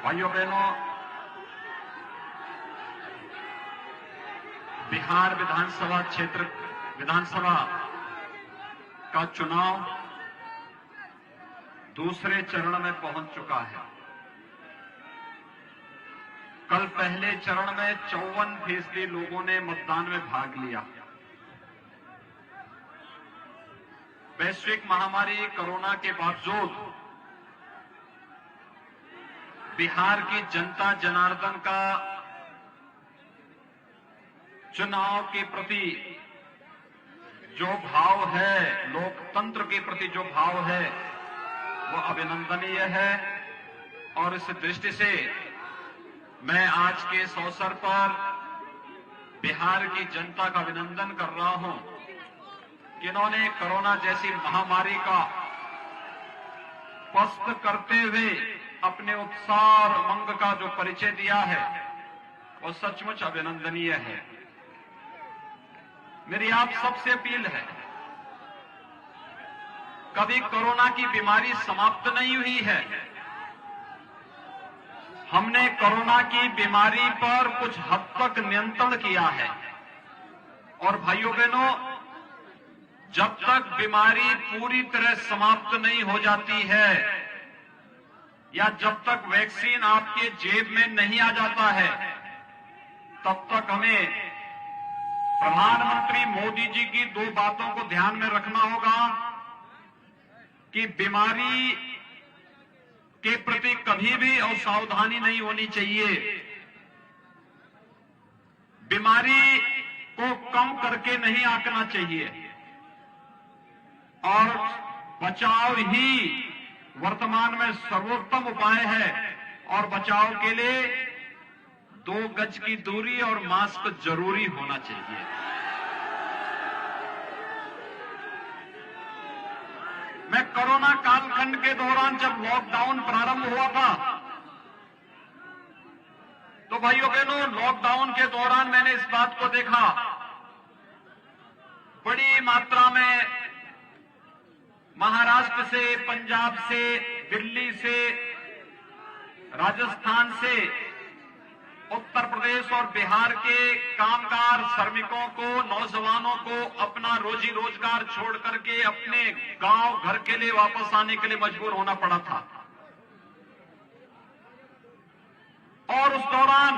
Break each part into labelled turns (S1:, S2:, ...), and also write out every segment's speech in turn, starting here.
S1: भाइयों बहनों, बिहार विधानसभा का चुनाव दूसरे चरण में पहुंच चुका है। कल पहले चरण में 54% लोगों ने मतदान में भाग लिया। वैश्विक महामारी कोरोना के बावजूद बिहार की जनता जनार्दन का चुनाव के प्रति जो भाव है, लोकतंत्र के प्रति जो भाव है, वो अभिनंदनीय है। और इस दृष्टि से मैं आज के इस अवसर पर बिहार की जनता का अभिनंदन कर रहा हूं कि इन्होंने कोरोना जैसी महामारी का पस्त करते हुए अपने उत्साह और उमंग का जो परिचय दिया है, वो सचमुच अभिनंदनीय है। मेरी आप सबसे अपील है, कभी कोरोना की बीमारी समाप्त नहीं हुई है। हमने कोरोना की बीमारी पर कुछ हद तक नियंत्रण किया है। और भाइयों बहनों, जब तक बीमारी पूरी तरह समाप्त नहीं हो जाती है या जब तक वैक्सीन आपके जेब में नहीं आ जाता है, तब तक हमें प्रधानमंत्री मोदी जी की 2 बातों को ध्यान में रखना होगा कि बीमारी के प्रति कभी भी असावधानी नहीं होनी चाहिए। बीमारी को कम करके नहीं आंकना चाहिए और बचाव ही वर्तमान में सर्वोत्तम उपाय है। और बचाव के लिए 2 गज की दूरी और मास्क जरूरी होना चाहिए। मैं कोरोना कालखंड के दौरान जब लॉकडाउन प्रारंभ हुआ था, तो भाइयों बहनों, लॉकडाउन के दौरान मैंने इस बात को देखा, बड़ी मात्रा में महाराष्ट्र से, पंजाब से, दिल्ली से, राजस्थान से, उत्तर प्रदेश और बिहार के कामगार श्रमिकों को, नौजवानों को अपना रोजी रोजगार छोड़ करके अपने गांव घर के लिए वापस आने के लिए मजबूर होना पड़ा था। और उस दौरान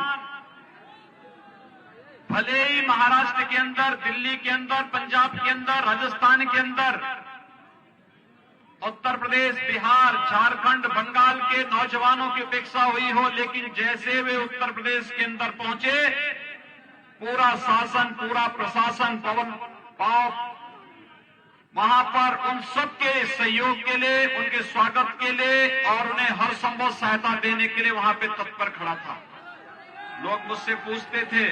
S1: भले ही महाराष्ट्र के अंदर, दिल्ली के अंदर, पंजाब के अंदर, राजस्थान के अंदर, उत्तर प्रदेश, बिहार, झारखंड, बंगाल के नौजवानों की उपेक्षा हुई हो, लेकिन जैसे वे उत्तर प्रदेश के अंदर पहुंचे, पूरा शासन, पूरा प्रशासन वहां पर उन सबके सहयोग के लिए, उनके स्वागत के लिए और उन्हें हर संभव सहायता देने के लिए वहां पे तत्पर खड़ा था। लोग मुझसे पूछते थे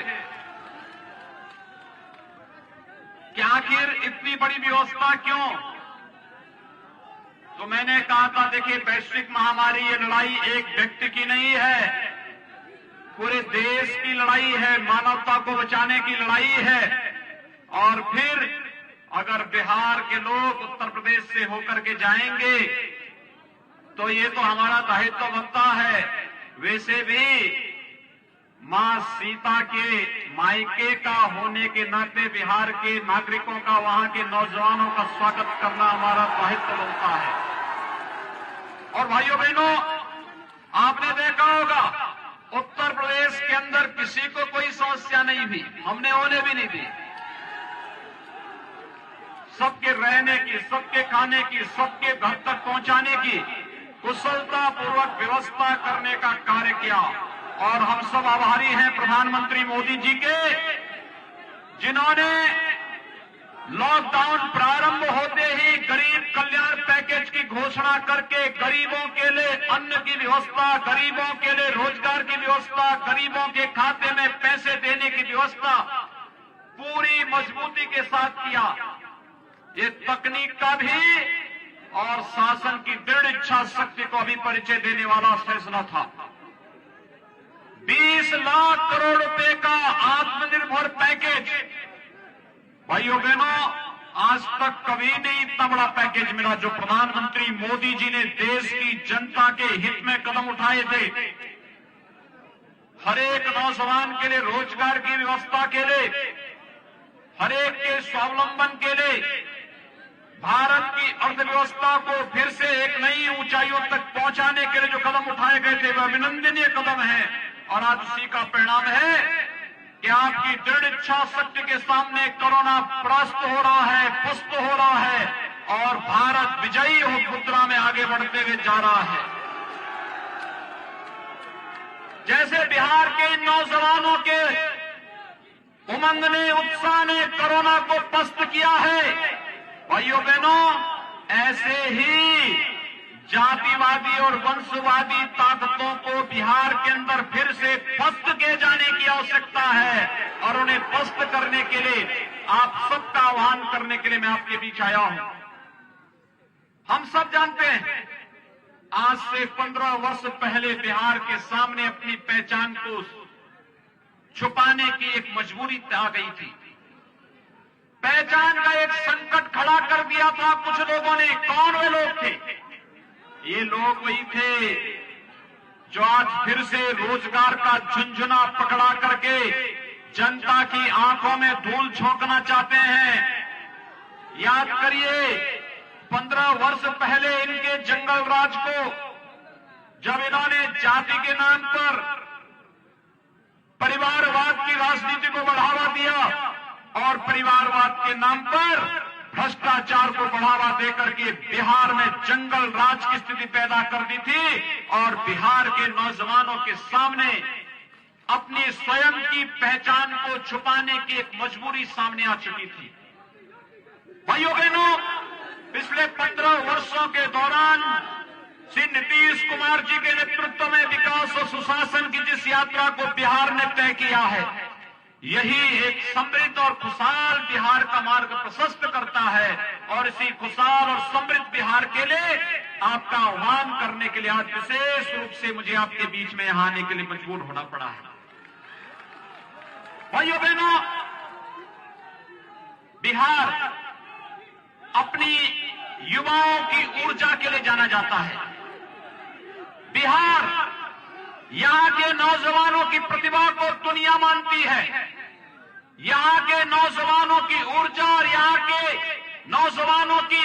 S1: कि आखिर इतनी बड़ी व्यवस्था क्यों? तो मैंने कहा था, देखिए, वैश्विक महामारी, ये लड़ाई एक व्यक्ति की नहीं है, पूरे देश की लड़ाई है, मानवता को बचाने की लड़ाई है। और फिर अगर बिहार के लोग उत्तर प्रदेश से होकर के जाएंगे तो ये तो हमारा दायित्व बनता है। वैसे भी मां सीता के मायके का होने के नाते बिहार के नागरिकों का, वहां के नौजवानों का स्वागत करना हमारा दायित्व बनता है। और भाइयों बहनों, आपने देखा होगा, उत्तर प्रदेश के अंदर किसी को कोई समस्या नहीं हुई, हमने होने भी नहीं दी। सबके रहने की, सबके खाने की, सबके घर तक पहुंचाने की कुशलतापूर्वक व्यवस्था करने का कार्य किया। और हम सब आभारी हैं प्रधानमंत्री मोदी जी के, जिन्होंने लॉकडाउन प्रारंभ होते ही गरीब कल्याण पैकेज की घोषणा करके गरीबों के लिए अन्न की व्यवस्था, गरीबों के लिए रोजगार की व्यवस्था, गरीबों के खाते में पैसे देने की व्यवस्था पूरी मजबूती के साथ किया। ये तकनीक का भी और शासन की दृढ़ इच्छा शक्ति को भी परिचय देने वाला फैसला था। 20 लाख करोड़ रुपए का आत्मनिर्भर पैकेज, भाइयों बहनों, आज तक कभी नहीं इतना बड़ा पैकेज मिला जो प्रधानमंत्री मोदी जी ने देश की जनता के हित में कदम उठाए थे। हर एक नौजवान के लिए रोजगार की व्यवस्था के लिए, हर एक के स्वावलंबन के लिए, भारत की अर्थव्यवस्था को फिर से एक नई ऊंचाइयों तक पहुंचाने के लिए जो कदम उठाए गए थे वह अभिनंदनीय कदम है। और आज उसी का परिणाम है कि आपकी दृढ़ इच्छा शक्ति के सामने कोरोना परास्त हो रहा है, पुष्ट हो रहा है और भारत विजयी हो मुद्रा में आगे बढ़ते हुए जा रहा है। जैसे बिहार के इन नौजवानों के उमंग ने, उत्साह ने कोरोना को पस्त किया है, भाइयों बहनों, ऐसे ही जातिवादी और वंशवादी ताकतों को बिहार के अंदर फिर से पस्त किए जाने की आवश्यकता है। और उन्हें पस्त करने के लिए, आप सबका आह्वान करने के लिए मैं आपके बीच आया हूं। हम सब जानते हैं आज से 15 वर्ष पहले बिहार के सामने अपनी पहचान को छुपाने की एक मजबूरी आ गई थी। पहचान का एक संकट खड़ा कर दिया था कुछ लोगों ने। कौन वे लोग थे? ये लोग वही थे जो आज फिर से रोजगार का झुंझुना पकड़ा करके जनता की आंखों में धूल झोंकना चाहते हैं। याद करिए, 15 वर्ष पहले इनके जंगल राज को जब इन्होंने जाति के नाम पर परिवारवाद की राजनीति को बढ़ावा दिया और परिवारवाद के नाम पर भ्रष्टाचार को बढ़ावा देकर के बिहार में जंगल राज की स्थिति पैदा कर दी थी और बिहार के नौजवानों के सामने अपनी स्वयं की पहचान को छुपाने की एक मजबूरी सामने आ चुकी थी। भाइयों बहनों, पिछले 15 वर्षों के दौरान श्री नीतीश कुमार जी के नेतृत्व में विकास और सुशासन की जिस यात्रा को बिहार ने तय किया है, यही एक समृद्ध और खुशहाल बिहार का मार्ग प्रशस्त करता है। और इसी खुशहाल और समृद्ध बिहार के लिए आपका आह्वान करने के लिए आज विशेष रूप से मुझे आपके बीच में यहां आने के लिए मजबूर होना पड़ा है। भाइयों बहनों, बिहार अपनी युवाओं की ऊर्जा के लिए जाना जाता है। बिहार यहां के नौजवानों की प्रतिभा को दुनिया मानती है। यहां के नौजवानों की ऊर्जा और यहां के नौजवानों की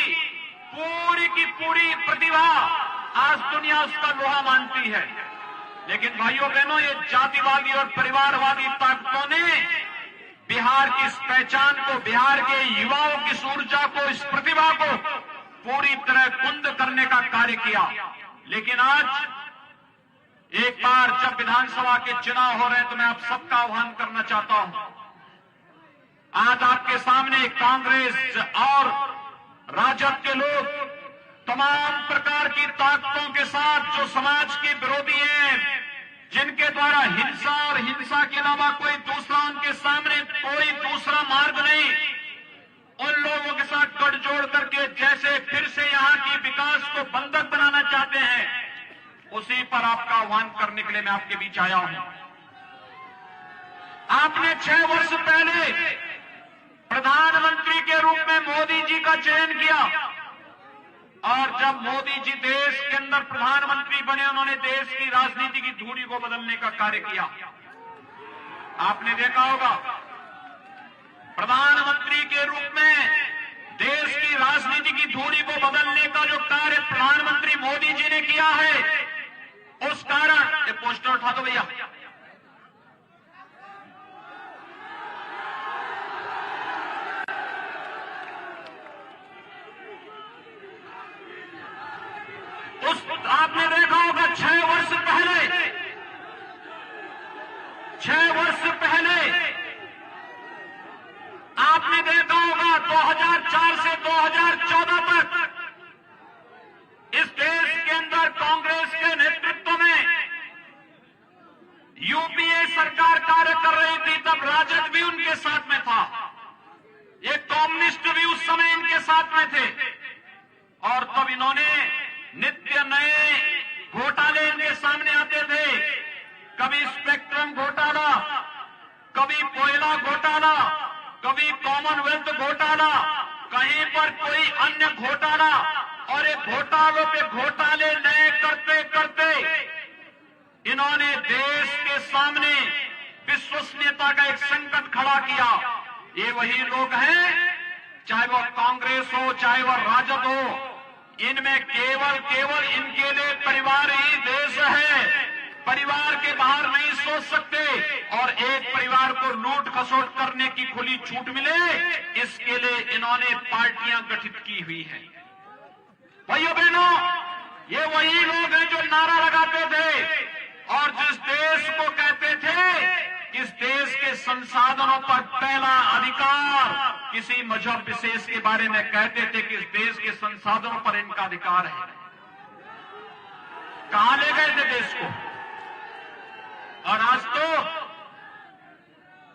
S1: पूरी प्रतिभा आज दुनिया उसका लोहा मानती है। लेकिन भाइयों बहनों, ये जातिवादी और परिवारवादी ताकतों ने बिहार की इस पहचान को, बिहार के युवाओं की इस ऊर्जा को, इस प्रतिभा को पूरी तरह कुंद करने का कार्य किया। लेकिन आज एक बार जब विधानसभा के चुनाव हो रहे हैं तो मैं आप सबका आह्वान करना चाहता हूं। आज आपके सामने कांग्रेस और राजद के लोग तमाम प्रकार की ताकतों के साथ जो समाज के विरोधी हैं, जिनके द्वारा हिंसा और हिंसा के अलावा कोई दूसरा उनके सामने कोई दूसरा मार्ग नहीं, उन लोगों के साथ गठजोड़ करके जैसे फिर से यहां की विकास को बंधक बनाना चाहते हैं, उसी पर आपका आह्वान करने के लिए मैं आपके बीच आया हूं। आपने 6 वर्ष पहले प्रधानमंत्री के रूप में मोदी जी का चयन किया और जब मोदी जी देश के अंदर प्रधानमंत्री बने, उन्होंने देश की राजनीति की धुरी को बदलने का कार्य किया। आपने देखा होगा, प्रधानमंत्री के रूप में देश की राजनीति की धुरी को बदलने का जो कार्य प्रधानमंत्री मोदी जी ने किया है, उस कारण, ये पोस्टर उठा दो भैया, आपने देखा होगा 6 वर्ष पहले आपने देखा होगा 2004 से 2014 तक इस देश के अंदर कांग्रेस के नेतृत्व में यूपीए सरकार कार्य कर रही थी। तब राजद भी उनके साथ में था, ये कम्युनिस्ट भी उस समय इनके साथ में थे और तब इन्होंने नित्य नए घोटाले इनके सामने आते थे। कभी स्पेक्ट्रम घोटाला, कभी कोयला घोटाला, कभी कॉमनवेल्थ घोटाला, कहीं पर कोई अन्य घोटाला, और ये घोटालों पे घोटाले नए करते करते इन्होंने देश के सामने विश्वसनीयता का एक संकट खड़ा किया। ये वही लोग हैं, चाहे वो कांग्रेस हो चाहे वो राजद हो, इनमें केवल इनके लिए परिवार ही देश है। परिवार के बाहर नहीं सोच सकते और एक परिवार को लूट खसोट करने की खुली छूट मिले, इसके लिए इन्होंने पार्टियां गठित की हुई हैं। भाइयों बहनों, ये वही लोग हैं जो नारा लगाते थे और जिस देश को कहते थे इस देश के संसाधनों पर पहला अधिकार किसी मजहब विशेष के बारे में कहते थे कि इस देश के संसाधनों पर इनका अधिकार है। कहां ले गए थे देश को? और आज तो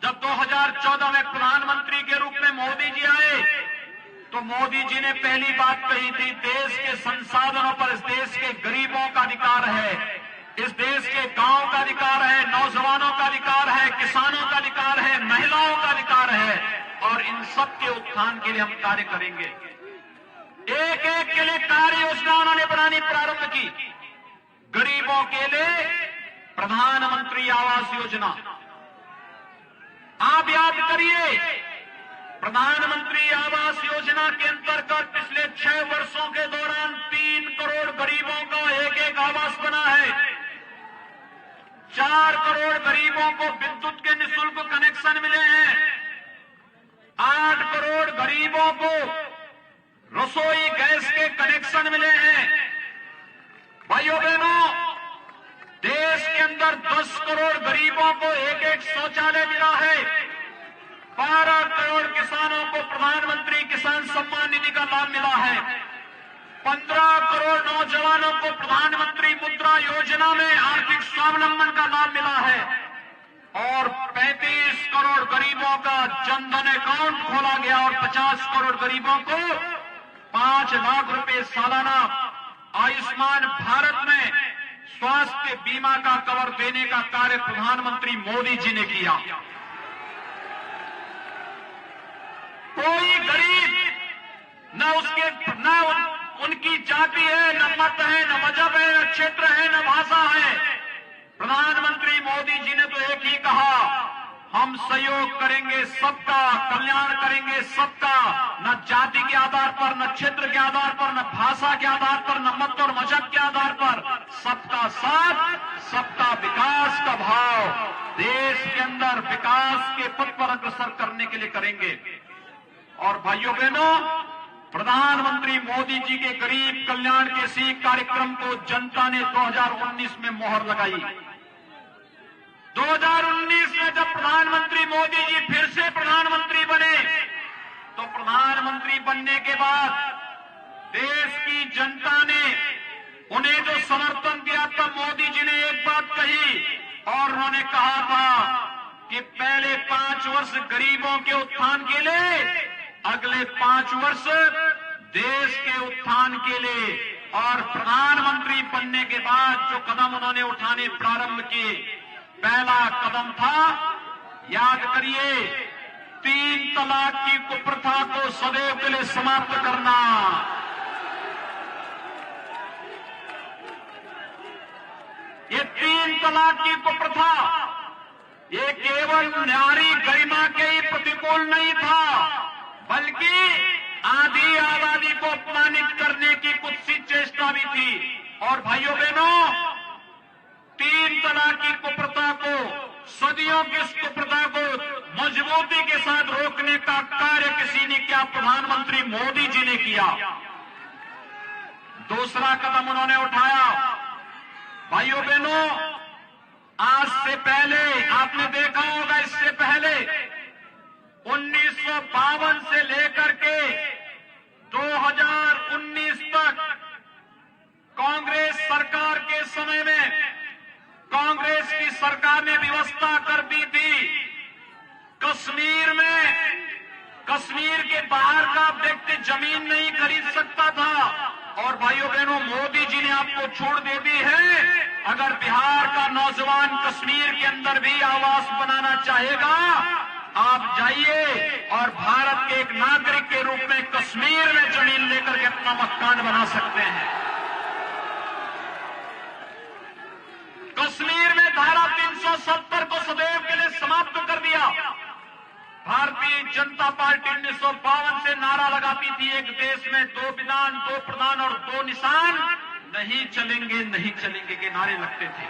S1: जब 2014 में प्रधानमंत्री के रूप में मोदी जी आए तो मोदी जी ने पहली बात कही थी, देश के संसाधनों पर इस देश के गरीबों का अधिकार है, इस देश के गांव का अधिकार है, नौजवानों का अधिकार है, किसानों का अधिकार है, महिलाओं का अधिकार है और इन सब के उत्थान के लिए हम कार्य करेंगे। एक एक के लिए कार्य योजना उन्होंने बनानी प्रारंभ की। गरीबों के लिए प्रधानमंत्री आवास योजना, आप याद करिए, प्रधानमंत्री आवास योजना के अंतर्गत पिछले 6 वर्षों के दौरान 3 करोड़ गरीबों का एक आवास बना है। 4 करोड़ गरीबों को विद्युत के निःशुल्क कनेक्शन मिले हैं। 8 करोड़ गरीबों को रसोई गैस के कनेक्शन मिले हैं। भाइयों बहनों, देश के अंदर 10 करोड़ गरीबों को एक शौचालय मिला है। 12 करोड़ किसानों को प्रधानमंत्री किसान सम्मान निधि का लाभ मिला है। 15 करोड़ नौजवानों को प्रधानमंत्री मुद्रा योजना में आर्थिक स्वावलंबन का लाभ मिला है और 35 करोड़ गरीबों का जनधन अकाउंट खोला गया और 50 करोड़ गरीबों को 5 लाख रुपए सालाना आयुष्मान भारत में स्वास्थ्य बीमा का कवर देने का कार्य प्रधानमंत्री मोदी जी ने किया। कोई गरीब न उनकी जाति है, न मत है, न मजहब है, न क्षेत्र है, न भाषा है। प्रधानमंत्री मोदी जी ने तो एक ही कहा, हम सहयोग करेंगे सबका, कल्याण करेंगे सबका, न जाति के आधार पर, न क्षेत्र के आधार पर, न भाषा के आधार पर, न मत और मजहब के आधार पर, सबका साथ, सबका विकास का भाव देश के अंदर विकास के पथ पर अग्रसर करने के लिए करेंगे। और भाइयों बहनों, प्रधानमंत्री मोदी जी के गरीब कल्याण के इसी कार्यक्रम को जनता ने 2019 में मोहर लगाई। 2019 में जब प्रधानमंत्री मोदी जी फिर से प्रधानमंत्री बने तो प्रधानमंत्री बनने के बाद देश की जनता ने उन्हें जो समर्थन दिया तब मोदी जी ने एक बात कही और उन्होंने कहा था कि पहले 5 वर्ष गरीबों के उत्थान के लिए, अगले 5 वर्ष देश के उत्थान के लिए। और प्रधानमंत्री बनने के बाद जो कदम उन्होंने उठाने प्रारंभ किए, पहला कदम था, याद करिए, 3 तलाक की कुप्रथा को सदैव के लिए समाप्त करना। ये 3 तलाक की कुप्रथा ये केवल नारी गरिमा के ही प्रतिकूल नहीं था, बल्कि आधी आबादी को अपमानित करने की कुत्सित चेष्टा भी थी। और भाइयों बहनों, 3 तलाक की कुप्रथा को, सदियों की इस कुप्रथा को मजबूती के साथ रोकने का कार्य किसी ने किया, प्रधानमंत्री मोदी जी ने किया। दूसरा कदम उन्होंने उठाया। भाइयों बहनों, आज से पहले आपने देखा होगा, इससे पहले 1952 से लेकर के 2019 तक कांग्रेस सरकार के समय में कांग्रेस की सरकार ने व्यवस्था कर दी थी, कश्मीर में, कश्मीर के बाहर का व्यक्ति जमीन नहीं खरीद सकता था। और भाइयों बहनों, मोदी जी ने आपको छूट दे दी है, अगर बिहार का नौजवान कश्मीर के अंदर भी आवास बनाना चाहेगा, आप जाइए और भारत के एक नागरिक के रूप में कश्मीर में जमीन लेकर के अपना मकान बना सकते हैं। कश्मीर भारतीय जनता पार्टी 1952 से नारा लगाती थी, एक देश में 2 विधान, 2 प्रधान और 2 निशान, नहीं चलेंगे नहीं चलेंगे के नारे लगते थे।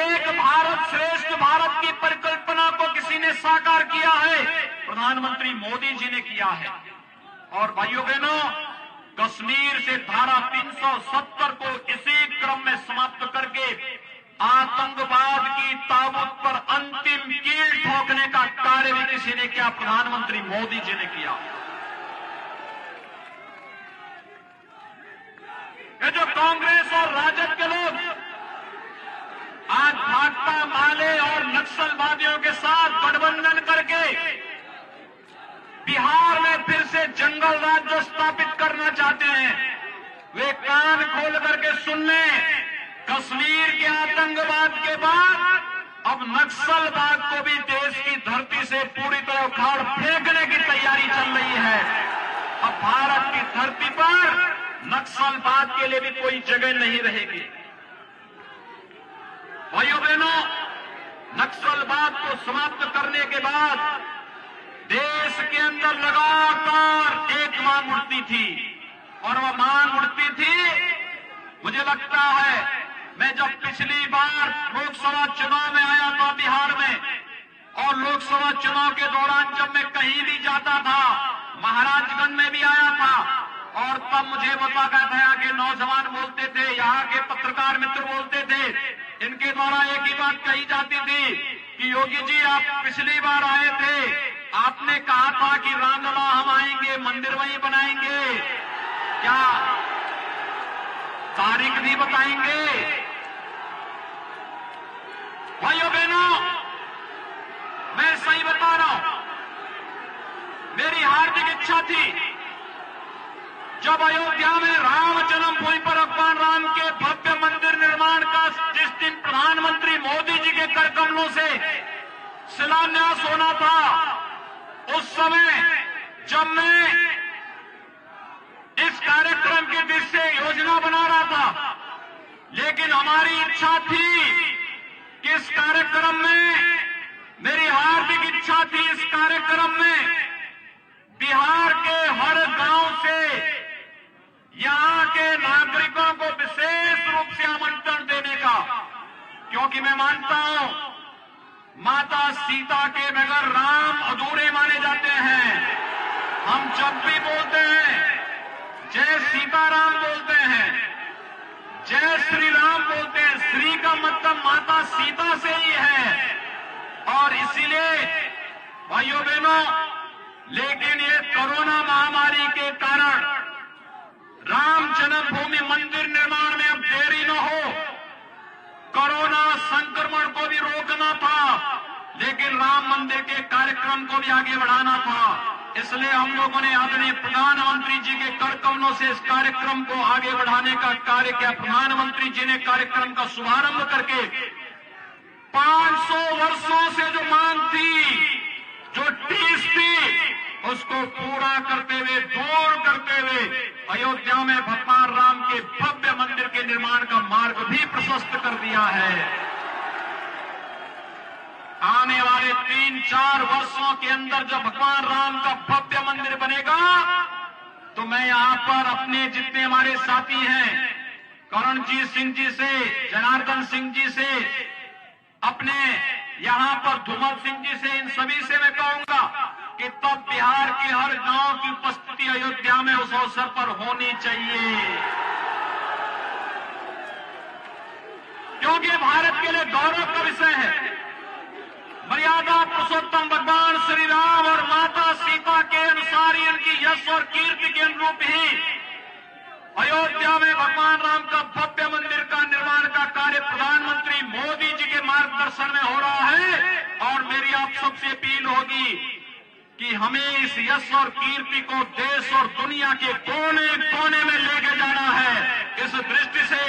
S1: एक भारत श्रेष्ठ भारत की परिकल्पना को किसी ने साकार किया है, प्रधानमंत्री मोदी जी ने किया है। और भाइयों बहनों, कश्मीर से धारा 370 को इसी क्रम में समाप्त करके आतंकवाद की ताबूत पर अंतिम कील ठोकने का कार्य भी किसी ने किया, प्रधानमंत्री मोदी जी ने किया। ये जो कांग्रेस और राजद के लोग आज भाकपा माले और नक्सलवादियों के साथ गठबंधन करके बिहार में फिर से जंगल राज्य स्थापित करना चाहते हैं, वे कान खोल करके सुन लें। कश्मीर के आतंकवाद के बाद अब नक्सलवाद को भी देश की धरती से पूरी तरह उखाड़ फेंकने की तैयारी चल रही है। अब भारत की धरती पर नक्सलवाद के लिए भी कोई जगह नहीं रहेगी। भाइयों बहनों, नक्सलवाद को समाप्त करने के बाद देश के अंदर लगातार एक मांग उठती थी, और वह मांग उठती थी, मुझे लगता है मैं जब पिछली बार लोकसभा चुनाव में आया था बिहार में, और लोकसभा चुनाव के दौरान जब मैं कहीं भी जाता था, महाराजगंज में भी आया था, और तब मुझे बताया गया कि नौजवान बोलते थे, यहाँ के पत्रकार मित्र बोलते थे, इनके द्वारा एक ही बात कही जाती थी कि योगी जी आप पिछली बार आए थे, आपने कहा था कि रामलला हम आएंगे, मंदिर वहीं बनाएंगे, क्या तारीख भी बताएंगे? भाइयों बहनों, मैं सही बता रहा हूं, मेरी हार्दिक इच्छा थी जब अयोध्या में राम जन्मभूमि पर भगवान राम के भव्य मंदिर निर्माण का जिस दिन प्रधानमंत्री मोदी जी के कर कमलों से शिलान्यास होना था, उस समय जब मैं इस कार्यक्रम की दृष्टि से योजना बना रहा था, लेकिन हमारी इच्छा थी कि इस कार्यक्रम में, मेरी हार्दिक इच्छा थी इस कार्यक्रम में बिहार के हर गांव से यहां के नागरिकों को विशेष रूप से आमंत्रण देने का, क्योंकि मैं मानता हूं माता सीता के बगैर राम अधूरे माने जाते हैं। हम जब भी बोलते हैं जय सीताराम बोलते हैं, जय श्री राम बोलते हैं, श्री का मतलब माता सीता से ही है। और इसीलिए भाइयों बहनों, लेकिन ये कोरोना महामारी के कारण राम जन्मभूमि मंदिर निर्माण में अब देरी न हो, कोरोना संक्रमण को भी रोकना था, लेकिन राम मंदिर के कार्यक्रम को भी आगे बढ़ाना था। इसलिए हम लोगों ने आदरणीय प्रधानमंत्री जी के कर कमलों से इस कार्यक्रम को आगे बढ़ाने का कार्य किया। प्रधानमंत्री जी ने कार्यक्रम का शुभारंभ करके 500 वर्षों से जो मांग थी, जो टीस थी, उसको पूरा करते हुए, दूर करते हुए अयोध्या में भगवान राम के भव्य मंदिर के निर्माण का मार्ग भी प्रशस्त कर दिया है। आने वाले 3-4 वर्षों के अंदर जब भगवान राम का भव्य मंदिर बनेगा, तो मैं यहां पर अपने जितने हमारे साथी हैं, करणजीत सिंह जी से, जनार्दन सिंह जी से, अपने यहां पर धूमल सिंह जी से, इन सभी से मैं कहूंगा कि तब बिहार के हर गांव की उपस्थिति अयोध्या में उस अवसर पर होनी चाहिए, क्योंकि भारत के लिए गौरव का विषय है। मर्यादा पुरुषोत्तम भगवान श्री राम और माता सीता के अनुसार ही, उनकी यश और कीर्ति के अनुरूप ही अयोध्या में भगवान राम का भव्य मंदिर का निर्माण का कार्य प्रधानमंत्री मोदी जी के मार्गदर्शन में हो रहा है। और मेरी आप सबसे अपील होगी कि हमें इस यश और कीर्ति को देश और दुनिया के कोने कोने में लेके जाना है। इस दृष्टि से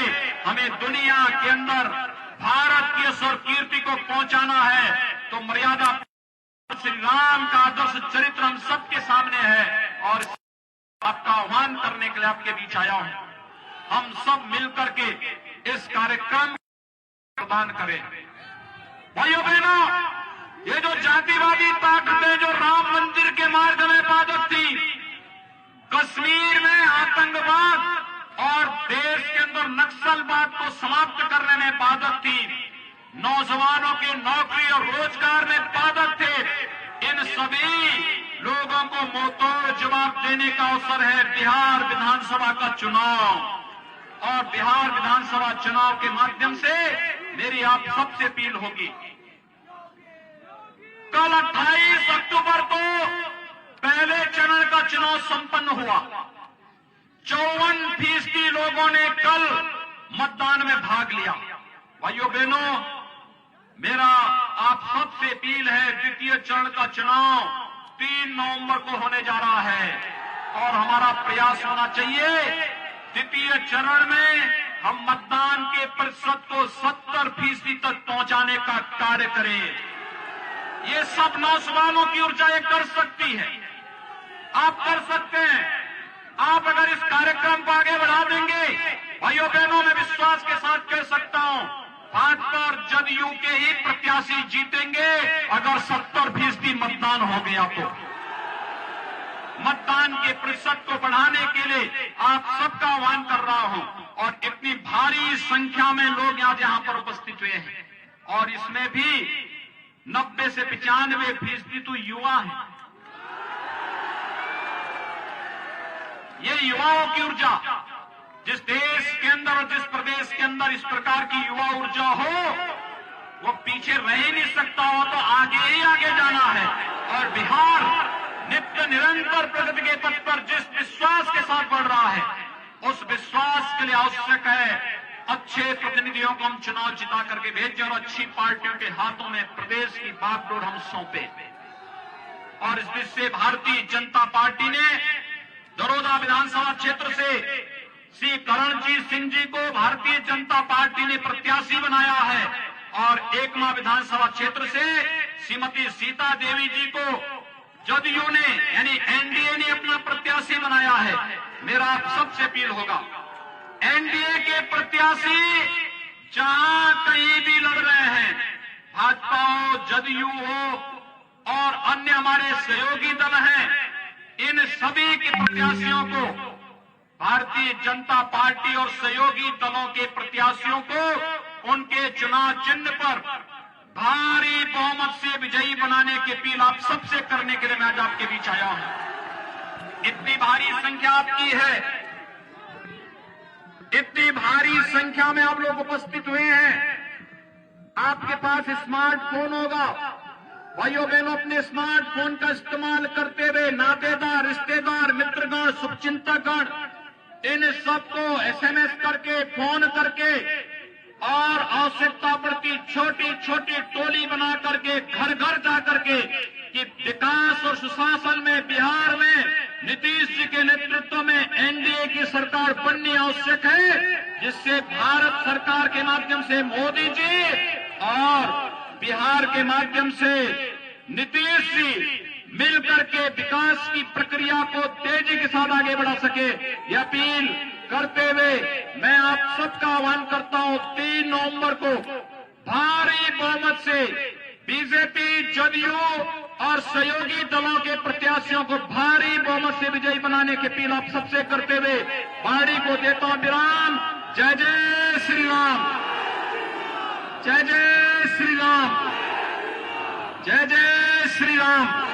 S1: हमें दुनिया के अंदर भारत की यश और कीर्ति को पहुंचाना है। तो मर्यादा श्री राम का आदर्श चरित्र हम सबके सामने है, और आपका आह्वान करने के लिए आपके बीच आया हूं। हम सब मिलकर के इस कार्यक्रम प्रदान करें। भाइयों बहनों, ये जो जातिवादी ताकतें जो राम मंदिर के मार्ग में पादक थी, कश्मीर में आतंकवाद और देश के अंदर नक्सलवाद को समाप्त करने में पादक थी, नौजवानों के नौकरी और रोजगार में पादक थे, इन सभी लोगों को मुंहतोड़ जवाब देने का अवसर है बिहार विधानसभा का चुनाव। और बिहार विधानसभा चुनाव के माध्यम से मेरी आप सबसे अपील होगी, कल 28 अक्टूबर को पहले चरण का चुनाव संपन्न हुआ। 54% लोगों ने कल मतदान में भाग लिया। भाइयों बहनों, मेरा आप सबसे अपील है, द्वितीय चरण का चुनाव 3 नवंबर को होने जा रहा है और हमारा प्रयास होना चाहिए द्वितीय चरण में हम मतदान के प्रतिशत को 70% तक पहुंचाने का कार्य करें। ये सब नौजवानों की ऊर्जा ये कर सकती है, आप कर सकते हैं। आप अगर इस कार्यक्रम को आगे बढ़ा देंगे, भाइयों बहनों, मैं विश्वास के साथ कह सकता हूं, भाजपा और जदयू के ही प्रत्याशी जीतेंगे अगर 70% मतदान हो गया तो। मतदान के प्रतिशत को बढ़ाने के लिए आप सबका आह्वान कर रहा हूं और इतनी भारी संख्या में लोग आज यहां पर उपस्थित हुए हैं और इसमें भी 90 से 95% तो युवा हैं। ये युवाओं की ऊर्जा, जिस देश के अंदर और जिस प्रदेश के अंदर इस प्रकार की युवा ऊर्जा हो, वो पीछे रह ही नहीं सकता, हो तो आगे ही आगे जाना है। और बिहार नित्य निरंतर प्रगति के पथ पर जिस विश्वास के साथ बढ़ रहा है, उस विश्वास के लिए आवश्यक है अच्छे प्रतिनिधियों को हम चुनाव जिता करके भेजें और अच्छी पार्टियों के हाथों में प्रदेश की बागडोर हम सौंपे। और इस बीच से भारतीय जनता पार्टी ने दरोदा विधानसभा क्षेत्र से श्री करणजीत सिंह जी को भारतीय जनता पार्टी ने प्रत्याशी बनाया है और एकमा विधानसभा क्षेत्र से श्रीमती सीता देवी जी को जदयू ने यानी एनडीए ने अपना प्रत्याशी बनाया है। मेरा आप सबसे अपील होगा, एनडीए के प्रत्याशी जहां कहीं भी लड़ रहे हैं, भाजपा हो, जदयू हो और अन्य हमारे सहयोगी दल हैं, इन सभी के प्रत्याशियों को, भारतीय जनता पार्टी और सहयोगी दलों के प्रत्याशियों को उनके चुनाव चिन्ह पर भारी बहुमत से विजयी बनाने की अपील आप सबसे करने के लिए मैं आज आपके बीच आया हूं। इतनी भारी संख्या आपकी है, इतनी भारी संख्या में आप लोग उपस्थित हुए हैं। आपके पास स्मार्टफोन होगा, भाइयों बहनों, अपने स्मार्टफोन का इस्तेमाल करते हुए नातेदार, रिश्तेदार, मित्रगण, शुभचिंतकगण, इन सबको एसएमएस करके, फोन करके और आवश्यकता पड़ती छोटी छोटी टोली बना करके घर घर जा करके कि विकास और सुशासन में बिहार में नीतीश जी के नेतृत्व में एनडीए की सरकार बननी आवश्यक है, जिससे भारत सरकार के माध्यम से मोदी जी और बिहार के माध्यम से नीतीश जी मिलकर के विकास की प्रक्रिया को तेजी के साथ आगे बढ़ा सके। यह अपील करते हुए मैं आप सबका आह्वान करता हूं, 3 नवंबर को भारी बहुमत से बीजेपी, जदयू और सहयोगी दलों के प्रत्याशियों को भारी बहुमत से विजयी बनाने की अपील आप सबसे करते हुए वाणी को देता हूं विराम। जय जय श्री राम, जय जय श्री राम, जय जय श्री राम।